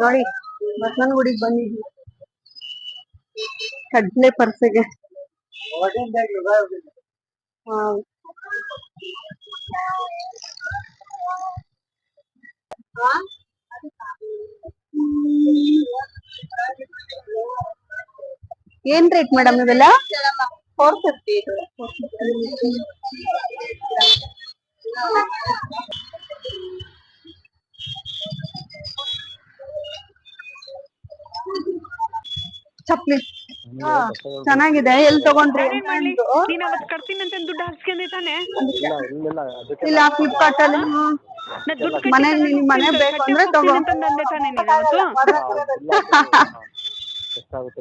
ನೋಡಿ ಬಸವನಗುಡಿಗೆ ಬಂದಿದ್ವಿ ಕಡ್ಲೆ ಪರ್ಸೆಗೆ. ಏನ್ ರೇಟ್ ಮೇಡಮ್ ಇವೆಲ್ಲ? 450 ಇದು. ಚಪ್ಲಿ ಚೆನ್ನಾಗಿದೆ. ಎಲ್ಲಿ ತಗೊಂಡ್ರಿ? ನೀನ್ ಅವತ್ ಕರ್ತೀನಿ ಅಂತ ದುಡ್ಡು ಹಾಕ್ಸ್ಕೊಂಡಿ ತಾನೆ? ಇಲ್ಲ ಫ್ಲಿಪ್ಕಾರ್ಟ್ ಅಲ್ಲಿ. ಮನೆಗೆ ಮನೆ ಬೇಕು ಅಂದ್ರೆ ತಗೋ.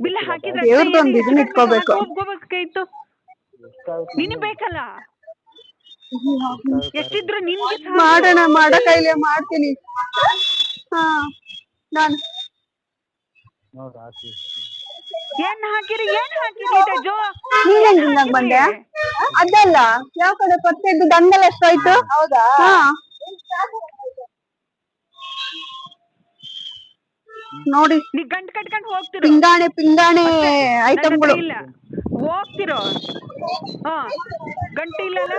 ಬಿಲ್ ಹಾಕಿದ್ರೆ ದೇವ್ರದೊಂದು ಇದನ್ನ ಇಟ್ಕೋಬೇಕು. ಹೋಗ್ಬೇಕಾಯ್ತು. ನೀನು ಬೇಕಲ್ಲ, ಎಷ್ಟಿದ್ರು ನಿನ್ಗೆ ಮಾಡೋಣ. ಮಾಡ ಕೈಲಿ ಮಾಡ್ತೀನಿ. ಹಾ ನಾನು ಏನ್ ಹಾಕಿರಿ ತೇಜು? ನೀನ್ ಬಂದೆ ಅದಲ್ಲ ಯಾವ ಕಡೆ ಪರ್ಸೆದ್ದು ದಂಗಲ್ ಎಷ್ಟಾಯ್ತು? ಹೌದಾ? ನೋಡಿ ನೀ ಗಂಟ್ ಕಟ್ಕೊಂಡ್ ಹೋಗ್ತಿರೋ ಪಿಂಗಾಣೆ ಐಟಮ್ಗಳು ಹೋಗ್ತಿರೋ. ಹಾ ಗಂಟೆ ಇಲ್ಲಲ್ಲ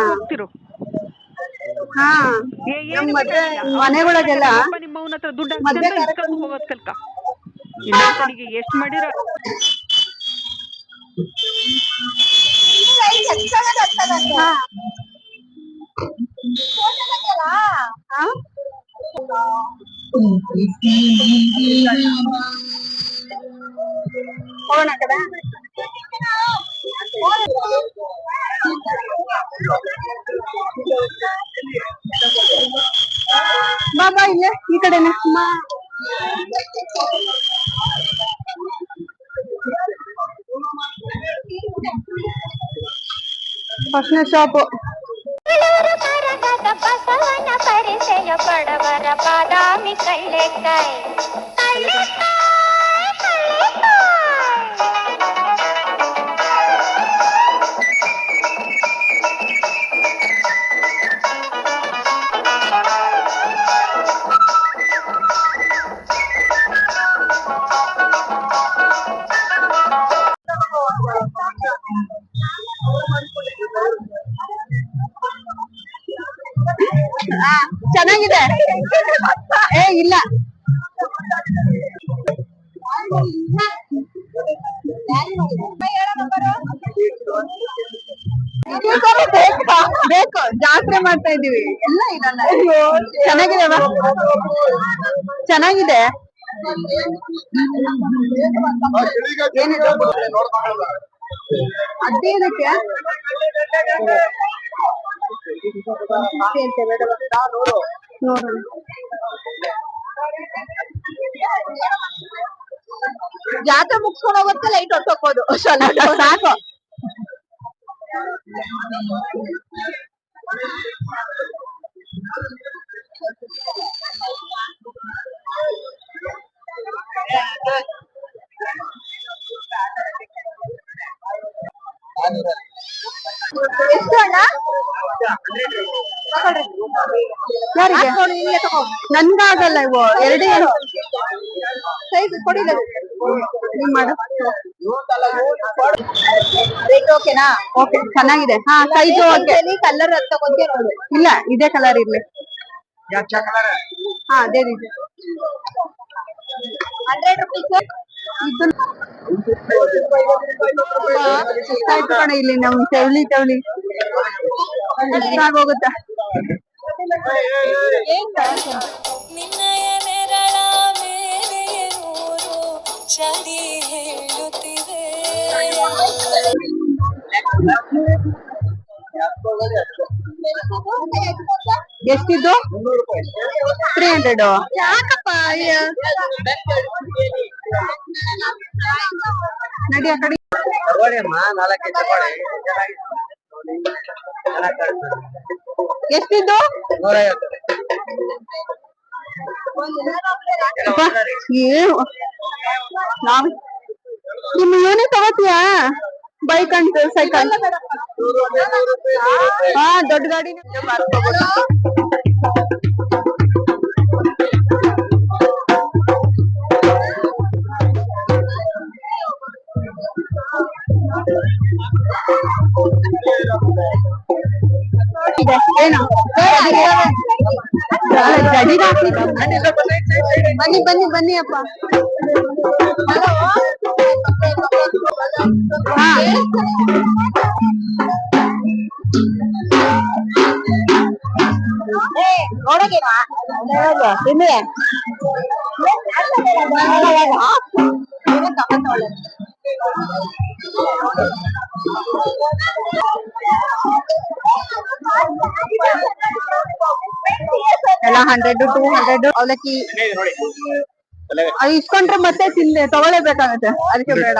ಹೋಗ್ತಿರೋ. ಹಾ ನಮ್ ಮದ್ವೆ ಮನೆಗಳಗೆಲ್ಲ ನಿಮ್ಮ ಅವನ ಹತ್ರ ದುಡ್ಡು ಹಾಕ್ಸ್ಕೊಂತ ಇಸ್ಕೊಂಡು ಹೋಗೋದ್ ಕಲ್ಕ. ಇನ್ನೊಂದ್ಸಲಿಗೆ ಎಷ್ಟ್ ಮಾಡಿರೋ. ಹೋಗೋಣ ಕಡೆ. ಬಾಬಾ ಇಲ್ಲೇ ಈ ಕಡೆನೆ. ಫಸ್ಟ್ನೇ ಶಾಪು. ಬಸವನ ಪರಿಚಯ ಬಡವರ ಬಾದಾಮಿ ಕಳ್ಳೆಕಾಯಿ. ಚೆನ್ನಾಗಿದೆ. ಏ ಇಲ್ಲ ಬೇಕು. ಜಾತ್ರೆ ಮಾಡ್ತಾ ಇದೀವಿ. ಎಲ್ಲ ಇದಲ್ಲ. ಚೆನ್ನಾಗಿದೆ ಚೆನ್ನಾಗಿದೆ. ಅದೇನಕ್ಕೆ ನೋಡೋಣ. ಜಾತ್ರೆ ಮುಗಿಸ್ಕೊಂಡು ಹೋಗುತ್ತೆ ಲೈಟ್ ಹೊಟ್ಟೋಗೋದು ಸಾಕು. ಎಷ್ಟು ಅಣ್ಣ? ಯಾರಿಗೆ? ನನ್ಗಾಗಲ್ಲ ಇವು ಎರಡೇ ಸೈಜ್ ಕೊಡಿಲ್ಲ. ನೀನ್ ಮಾಡು. ಓಕೆನಾ? ಓಕೆ ಚೆನ್ನಾಗಿದೆ. ಹಾ ಸೈಜ್ ಓಕೆ. ಕಲರ್ ತಗೊಂಡ್ರೆ ನೋಡು. ಇಲ್ಲ ಇದೇ ಕಲರ್ ಇರ್ಲಿ. ಹಾ ಅದೇ ರೀತಿ 100 ರೂಪೀಸ್. ಆಯ್ತು ಕಣ. ಇಲ್ಲಿ ನಮ್ ತೆವಳಿ ಎಷ್ಟಾಗೋಗುತ್ತಾ? ನಿನ್ನಯ ನೆರಳ ಮೇಲೆ ನೂರು ಚಳಿ ಹೇಳುತ್ತಿದೆ. ಎಷ್ಟಿದ್ದು? 300. ಯಾಕಪ್ಪ ನಡಿ ಆ ಕಡೆ. ಎಷ್ಟಿದ್ದು? ಏನು ನಿಮ್ಮ ಇವನೇ ತಗೋತೀಯಾ? Bike and cycle. ಹಾ ದೊಡ್ಡ ಗಾಡಿ. ಗಡಿಗೆ ಹಾಕ್ಲಿಕ್ಕೆ ಬನ್ನಿ ಬನ್ನಿ ಬನ್ನಿ ಅಪ್ಪ. ಹಾ ಎಲ್ಲ 100 200 ಅವಲಕ್ಕಿ ಇಸ್ಕೊಂಡ್ರೆ ಮತ್ತೆ ತಗೊಳ್ಳೇಬೇಕಾಗತ್ತೆ, ಅದಕ್ಕೆ ಬೇಡ.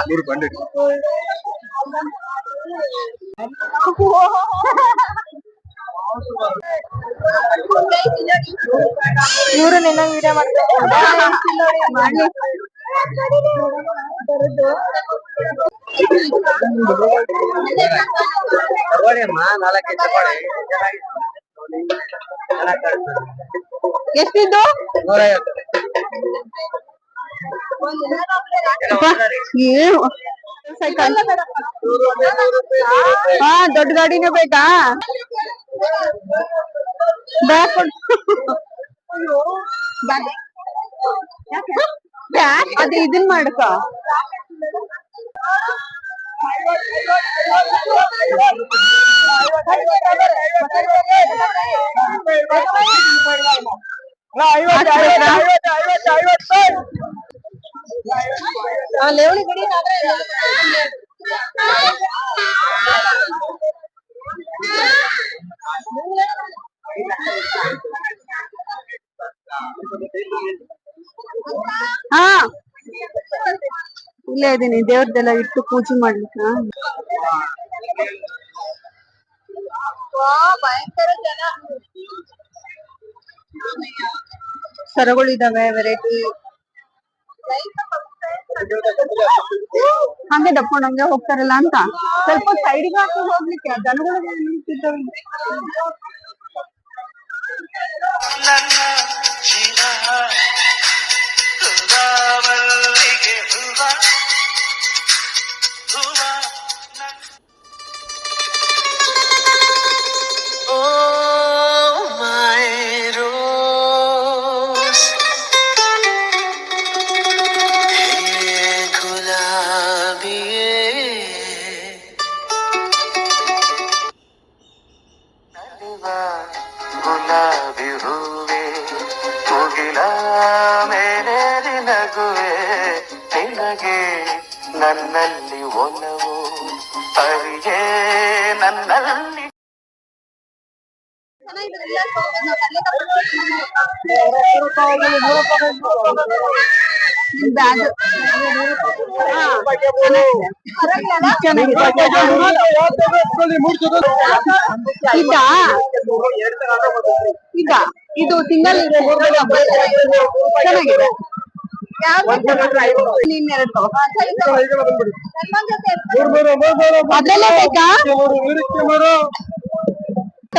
ಇವ್ರು ನಿನ್ನ ವಿಡಿಯೋ ಮಾಡ್ಲಿ. ಎಷ್ಟಿದ್ದು? ಏನು ಸೈಕಲ್? ಹಾ ದೊಡ್ಡ ಗಾಡಿನೇ ಬೇಕಾ? ಅದು ಇದನ್ ಮಾಡ್ಕ. ಹಾ ಇಲ್ಲೇ ಇದೀನಿ, ದೇವ್ರದೆಲ್ಲ ಇಟ್ಟು ಪೂಜೆ ಮಾಡ್ಲಿಕ್ಕ. ಭಯಂಕರ ಜನ. ಸರಗಳಿದಾವೆ ವೆರೈಟಿ. ಹಂಗೆ ದಪ್ಕೊಂಡು ಹಂಗೆ ಹೋಗ್ತಾರಲ್ಲ ಅಂತ ಸ್ವಲ್ಪ ಸೈಡ್ಗೆ ಹಾಕಿ ಹೋಗ್ಲಿಕ್ಕೆ ದನಗಳಿಗೆ ನಿಂತಿದ್ದಾವೆ. ಗುಲಾಬಿ ಹೂವೆ ಮುಗಿಲ ಮೇಲೆ ನಗುವೆ ನಿನಗೆ ನನ್ನಲ್ಲಿ ಒಲವು ಅರಿಯೇ ನನ್ನಲ್ಲಿ. ಬ್ಯಾಗ್ ಇದು ಸಿಂಗಲ್ ಚೆನ್ನಾಗಿದೆ. ಅದೆಲ್ಲ ಬೇಕಾ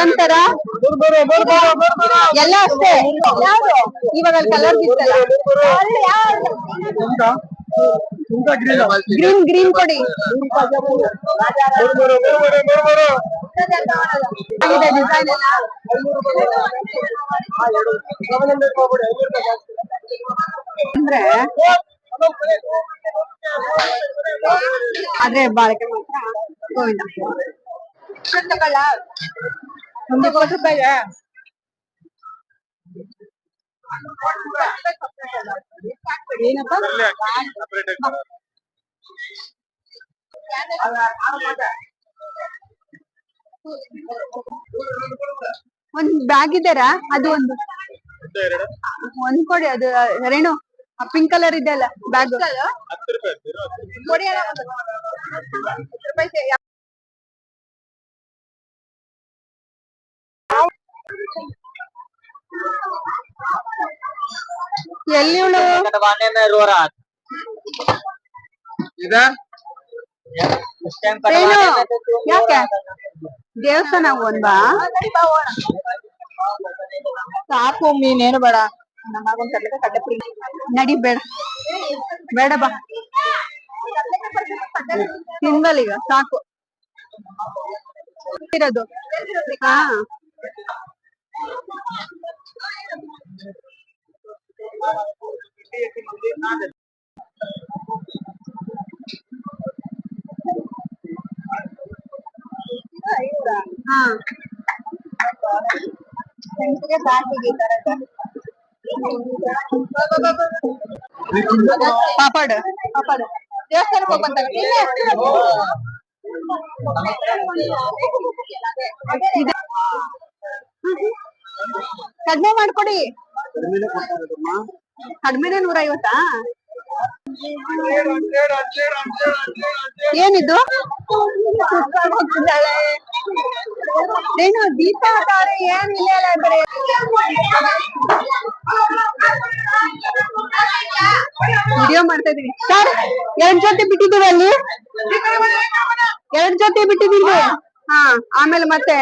ಅಂತಾರ ಎಲ್ಲ ಅಷ್ಟೇ. ಇವಾಗ ಕಲರ್ ಗ್ರೀನ್ ಗ್ರೀನ್ ಕೊಡಿ. ಡಿಸೈನ್ ಎಲ್ಲ ಅಂದ್ರೆ ಆದ್ರೆ ಬಾಳಿಕೆ ಮಾತ್ರ ಗೋವಿಂದ. ಒಂದು 20 ರೂಪಾಯಿಗೆ ಏನಪ್ಪ ಒಂದ್ ಬ್ಯಾಗ್ ಇದ್ದಾರಾ? ಅದು ಒಂದ್ ಕೊಡಿ. ಅದು ರೇಣು ಪಿಂಕ್ ಕಲರ್ ಇದೆ ಅಲ್ಲ ಬ್ಯಾಗ್ ಕೊಡಿ. ಎಲ್ಲಿ ಇವಳು? ಯಾಕೆ ದೇವಸ್ಥಾನ ಒಂದಾ ಸಾಕು, ನೀನೇನು ಬೇಡ. ನಡಿ ಬೇಡ ಬೇಡ ಬಾ ಸಿಂಗಲ್ ಈಗ ಸಾಕು ಇರೋದು. ಹಾ ಹಾ ಫ್ರೆಂಡ್ಸ್ಗೆ ಬ್ಯಾಗಿಗೆ ಈ ತರ ಪಾಪಡ್ ಪಾಪಡ್ ದೇವಸ್ಥಾನಕ್ಕೆ ಹೋಗಿ ಬಂದಾಗ ಕಡಿಮೆ ಮಾಡ್ಕೊಡಿ ಕಡಿಮೆನೆ 150. ಏನಿದು ಹೋಗ್ತಿದ್ದಾಳೆ ಏನು ದೀಪ ಹಾಕವ್ರೆ ಏನ್ ಇಲ್ಲ ಬರೀ ವಿಡಿಯೋ ಮಾಡ್ತಾ ಇದೀವಿ ಸರ್. 2 ಜೊತೆ ಬಿಟ್ಟಿದ್ದೀವಿ ಅಲ್ಲಿ 2 ಜೊತೆ ಬಿಟ್ಟಿದ್ದೀವಿ. ಹಾ ಆಮೇಲೆ ಮತ್ತೆ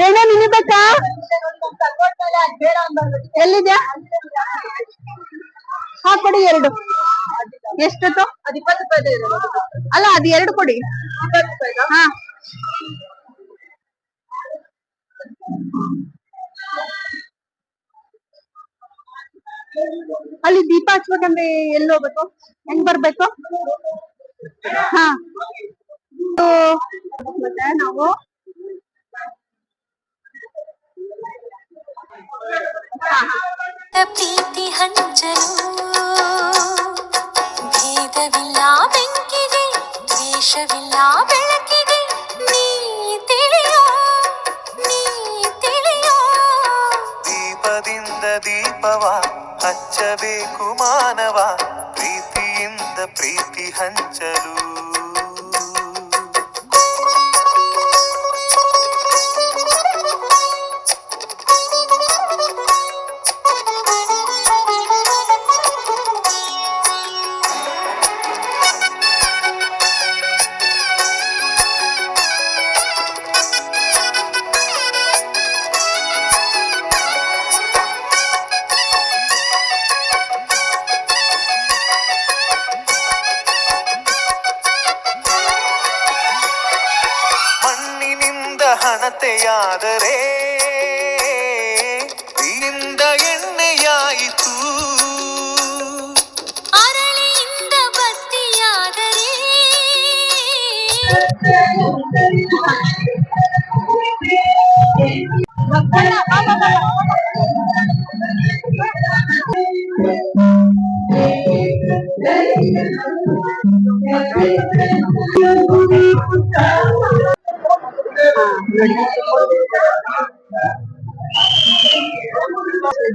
ಏನೋ ನಿನ್ನೆ ಬೇಕಾ ಎಲ್ಲಿದ್ಯಾ ಹಾ ಕೊಡಿ 2 ಎಷ್ಟತ್ತು ಅದು 20 ರೂಪಾಯಿ ಅಲ್ಲ ಅದು 2 ಕೊಡಿ 20 ರೂಪಾಯಿ ಹಾ ಅಲ್ಲಿ ದೀಪ ಹಚ್ಬೇಕಂದ್ರೆ ಎಲ್ಲಿ ಹೋಗ್ಬೇಕು ಹೆಂಗ್ ಬರ್ಬೇಕು ಹಾ ಮತ್ತೆ ನಾವು ಪ್ರೀತಿ ಹಂಚಲು ಭೇದವಿಲ್ಲ ಬೆಂಕಿಗೆ ದ್ವೇಷವಿಲ್ಲ ಬೆಳಕಿಗೆ ನೀ ತಿಳಿಯೋ ದೀಪದಿಂದ ದೀಪವ ಹಚ್ಚಬೇಕು ಮಾನವ ಪ್ರೀತಿಯಿಂದ ಪ್ರೀತಿ ಹಂಚಲು. ಹಣತೆಯಾದರೆ ಇಂದ ಎಣ್ಣೆಯಾಯಿತು ಅರಳಿಯಿಂದ ಬತ್ತಿಯಾದರೆ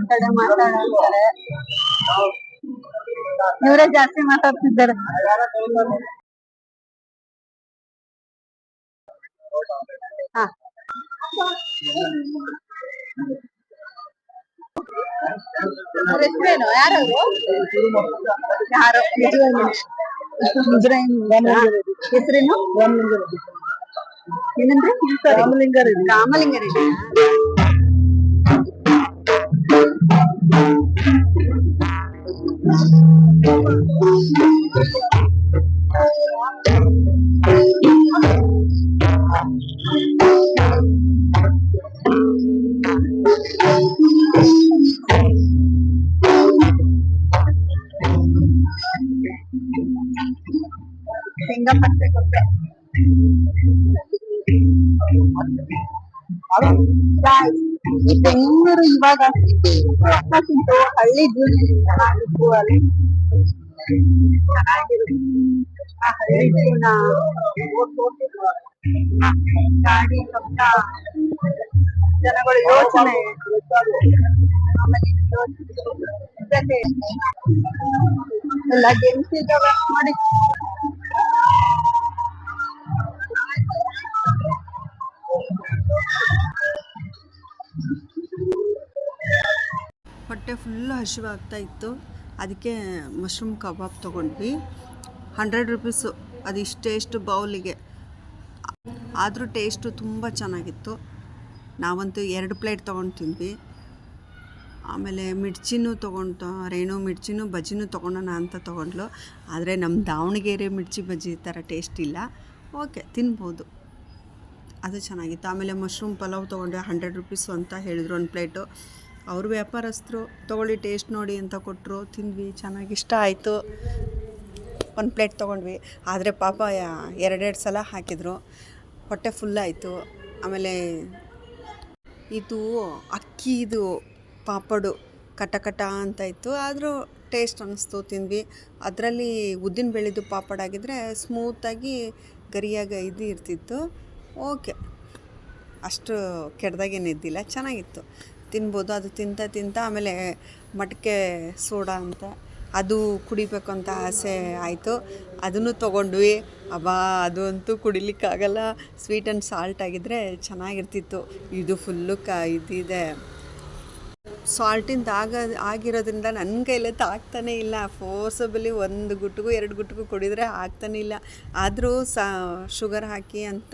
ಕಡೆ ಮಾತಾಡ್ತಾರೆ ಇವರೇ ಜಾಸ್ತಿ ಮಾತಾಡ್ತಿದ್ದಾರೆ. ಹಾ ಹೆಸರೇನು ಯಾರು ಯಾರು ಹೆಸರೇನು ಏನಂದ್ರೆ ರಾಮಲಿಂಗಾರೆಡ್ಡಿ. ರಾಮಲಿಂಗಾರೆಡ್ಡಿ ಸಿಂಗಪಟ್ಟೆ ಕೊಟ್ಟೆ ಈ ಬೆಂಗಳೂರು ಇವಾಗ ಹಳ್ಳಿ ಜೀವನ ಚೆನ್ನಾಗಿತ್ತು ಅಲ್ಲಿ ಚೆನ್ನಾಗಿರುತ್ತೆ. ಆ ಹಳ್ಳಿ ಜೀವನ ಗಾಡಿ ಶಬ್ದ ಜನಗಳ ಯೋಚನೆ ಆಮೇಲೆ ಎಲ್ಲ ಗೇಮ್ಸ್ ಇದ್ದಾವೆ ನೋಡಿ. ಹೊಟ್ಟೆ ಫುಲ್ಲು ಹಸಿವಾಗ್ತಾ ಇತ್ತು, ಅದಕ್ಕೆ ಮಶ್ರೂಮ್ ಕಬಾಬ್ ತೊಗೊಂಡ್ವಿ. 100 ರುಪೀಸು ಅದಿಷ್ಟು ಬೌಲಿಗೆ, ಆದರೂ ಟೇಸ್ಟು ತುಂಬ ಚೆನ್ನಾಗಿತ್ತು. ನಾವಂತೂ 2 ಪ್ಲೇಟ್ ತೊಗೊಂಡು ತಿಂದ್ವಿ. ಆಮೇಲೆ ಮಿರ್ಚಿನೂ ರೇಣು ಮಿರ್ಚಿನೂ ಬಜ್ಜಿನೂ ತೊಗೊಳೋಣ ಅಂತ ತೊಗೊಂಡ್ಲು. ಆದರೆ ನಮ್ಮ ದಾವಣಗೆರೆ ಮಿರ್ಚಿ ಬಜ್ಜಿ ಥರ ಟೇಸ್ಟ್ ಇಲ್ಲ. ಓಕೆ, ತಿನ್ಬೋದು. ಅದು ಚೆನ್ನಾಗಿತ್ತು. ಆಮೇಲೆ ಮಶ್ರೂಮ್ ಪಲಾವ್ ತೊಗೊಂಡೆ, 100 ರುಪೀಸು ಅಂತ ಹೇಳಿದ್ರು ಒಂದು ಪ್ಲೇಟು. ಅವರು ವ್ಯಾಪಾರಸ್ಥರು ತೊಗೊಳ್ಳಿ ಟೇಸ್ಟ್ ನೋಡಿ ಅಂತ ಕೊಟ್ಟರು, ತಿಂದ್ವಿ, ಚೆನ್ನಾಗಿ ಇಷ್ಟ ಆಯಿತು. ಒಂದು ಪ್ಲೇಟ್ ತೊಗೊಂಡ್ವಿ. ಆದರೆ ಪಾಪ 2 ಸಲ ಹಾಕಿದರು, ಹೊಟ್ಟೆ ಫುಲ್ಲಾಯಿತು. ಆಮೇಲೆ ಇದು ಅಕ್ಕಿದು ಪಾಪಡು ಕಟ ಅಂತ ಇತ್ತು, ಆದರೂ ಟೇಸ್ಟ್ ಅನ್ನಿಸ್ತು, ತಿಂದ್ವಿ. ಅದರಲ್ಲಿ ಉದ್ದಿನ ಬೇಳೆದು ಪಾಪಡ್ ಆಗಿದ್ದರೆ ಸ್ಮೂತಾಗಿ ಗರಿಯಾಗಿ ಇದು ಇರ್ತಿತ್ತು. ಓಕೆ, ಅಷ್ಟು ಕೆಟ್ಟದಾಗೇನಿದ್ದಿಲ್ಲ, ಚೆನ್ನಾಗಿತ್ತು, ತಿನ್ಬೋದು. ಅದು ತಿಂತ ಆಮೇಲೆ ಮಟಕೆ ಸೋಡಾ ಅಂತ ಅದು ಕುಡಿಬೇಕು ಅಂತ ಆಸೆ ಆಯಿತು, ಅದನ್ನು ತೊಗೊಂಡ್ವಿ. ಅದು ಅಂತೂ ಕುಡಿಲಿಕ್ಕಾಗಲ್ಲ, ಸ್ವೀಟ್ ಆ್ಯಂಡ್ ಸಾಲ್ಟ್ ಆಗಿದ್ದರೆ ಚೆನ್ನಾಗಿರ್ತಿತ್ತು. ಇದು ಫುಲ್ಲು ಇದಿದೆ, ಸಾಲ್ಟಿಂದ ಆಗಿರೋದ್ರಿಂದ ನನ್ನ ಕೈಲೇ ಆಗ್ತಾನೇ ಇಲ್ಲ. ಫೋರ್ಸಬಲಿ 1 ಗುಟ್ಟಿಗೂ 2 ಗುಟ್ಟಿಗೂ ಕುಡಿದ್ರೆ ಆಗ್ತಾನೇ ಇಲ್ಲ. ಆದರೂ ಶುಗರ್ ಹಾಕಿ ಅಂತ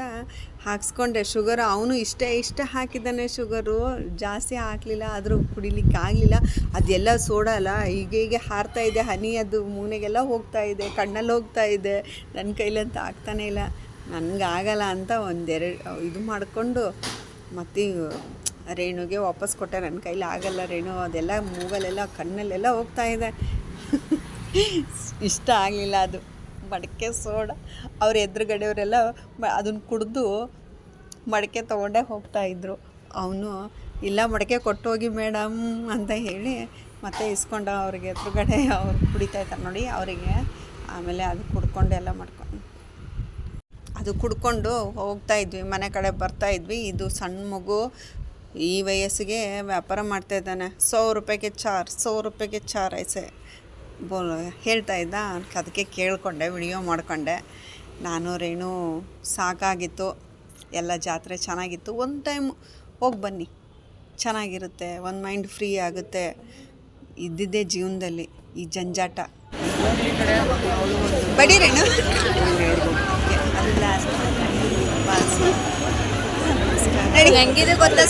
ಹಾಕ್ಸ್ಕೊಂಡೆ. ಶುಗರ್ ಅವನು ಇಷ್ಟೇ ಹಾಕಿದ್ದಾನೆ, ಶುಗರು ಜಾಸ್ತಿ ಹಾಕಲಿಲ್ಲ, ಆದರೂ ಕುಡಿಲಿಕ್ಕೆ ಆಗಲಿಲ್ಲ. ಅದೆಲ್ಲ ಸೋಡಾ ಅಲ್ಲ, ಹೀಗೆ ಹಾರ್ತಾಯಿದೆ, ಹನಿ ಅದು ಮೂನೆಗೆಲ್ಲ ಹೋಗ್ತಾಯಿದೆ, ಕಣ್ಣಲ್ಲಿ ಹೋಗ್ತಾಯಿದೆ. ನನ್ನ ಕೈಲಂತ ಆಗ್ತಾನೇ ಇಲ್ಲ, ನನಗಾಗಲ್ಲ ಅಂತ 1-2 ಇದು ಮಾಡಿಕೊಂಡು ಮತ್ತು ರೇಣುಗೆ ವಾಪಸ್ ಕೊಟ್ಟೆ. ನನ್ನ ಕೈಲಿ ಆಗಲ್ಲ ರೇಣು, ಅದೆಲ್ಲ ಮೂಗಲೆಲ್ಲ ಕಣ್ಣಲ್ಲೆಲ್ಲ ಹೋಗ್ತಾಯಿದೆ. ಇಷ್ಟ ಆಗಲಿಲ್ಲ ಅದು ಮಡಕೆ ಸೋಡಾ. ಅವ್ರ ಎದುರುಗಡೆಯವರೆಲ್ಲ ಅದನ್ನು ಕುಡಿದು ಮಡಕೆ ತೊಗೊಂಡೇ ಹೋಗ್ತಾಯಿದ್ರು. ಅವನು ಇಲ್ಲ ಮಡಕೆ ಕೊಟ್ಟೋಗಿ ಮೇಡಮ್ ಅಂತ ಹೇಳಿ ಮತ್ತೆ ಇಸ್ಕೊಂಡ. ಅವ್ರಿಗೆ ಎದುರುಗಡೆ ಅವ್ರು ಕುಡಿತಾಯಿದ್ದಾರೆ ನೋಡಿ ಅವರಿಗೆ. ಆಮೇಲೆ ಅದು ಕುಡ್ಕೊಂಡು ಎಲ್ಲ ಕುಡ್ಕೊಂಡು ಹೋಗ್ತಾಯಿದ್ವಿ, ಮನೆ ಕಡೆ ಬರ್ತಾಯಿದ್ವಿ. ಇದು ಸಣ್ಣ ಮಗು ಈ ವಯಸ್ಸಿಗೆ ವ್ಯಾಪಾರ ಮಾಡ್ತಾಯಿದ್ದಾನೆ. 100 ರೂಪಾಯಿಗೆ 100 ರೂಪಾಯಿಗೆ 4 ಐಸೆ ಹೇಳ್ತಾ ಇದ್ದ. ಅದಕ್ಕೆ ಕೇಳಿಕೊಂಡೆ, ವಿಡಿಯೋ ಮಾಡಿಕೊಂಡೆ. ನಾನು ರೇಣು ಸಾಕಾಗಿತ್ತು, ಎಲ್ಲ ಜಾತ್ರೆ ಚೆನ್ನಾಗಿತ್ತು. ಒಂದು ಟೈಮ್ ಹೋಗಿ ಬನ್ನಿ, ಚೆನ್ನಾಗಿರುತ್ತೆ, ಒಂದು ಮೈಂಡ್ ಫ್ರೀ ಆಗುತ್ತೆ. ಇದ್ದಿದ್ದೇ ಜೀವನದಲ್ಲಿ ಈ ಜಂಜಾಟ. ಬಡಿ ರೇಣು, ಅದು ಲಾಸ್ಟ್. ಹೆಂಗಿದೆ ಗೊತ್ತಾ?